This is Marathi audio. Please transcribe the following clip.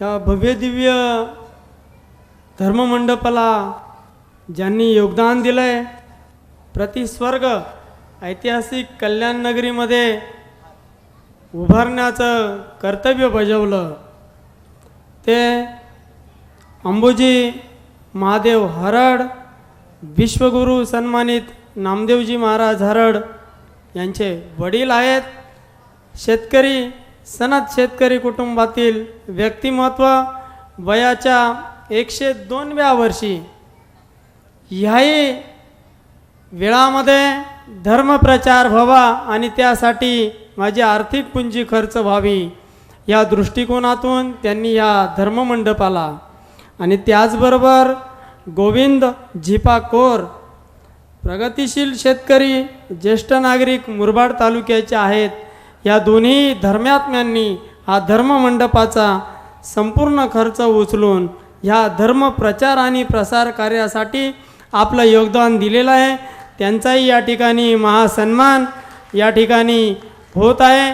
या भव्य दिव्य धर्ममंडपाला ज्यांनी योगदान दिलं आहे, प्रतिस्वर्ग ऐतिहासिक कल्याण नगरीमध्ये उभारण्याचं कर्तव्य बजावलं, ते अंबोजी महादेव हरड, विश्वगुरू सन्मानित नामदेवजी महाराज हरड यांचे वडील आहेत. शेतकरी सनद शेतकरी कुटुंबातील व्यक्तिमत्व, वयाच्या 102व्या वर्षी ह्याही वेळामध्ये धर्मप्रचार व्हावा आणि त्यासाठी माझी आर्थिक पुंजी खर्च व्हावी या दृष्टिकोनातून त्यांनी या धर्ममंडपाला आणि त्याचबरोबर गोविंद झिपा कोर प्रगतिशील शेतकरी ज्येष्ठ नागरिक मुरबाड तालुक्याचे आहेत, या दोन्ही धर्मात्म्यांनी हा धर्ममंडपाचा संपूर्ण खर्च उचलून ह्या धर्म प्रचार आणि प्रसार कार्यासाठी आपलं योगदान दिलेलं आहे. त्यांचाही या ठिकाणी महासन्मान या ठिकाणी होत आहे.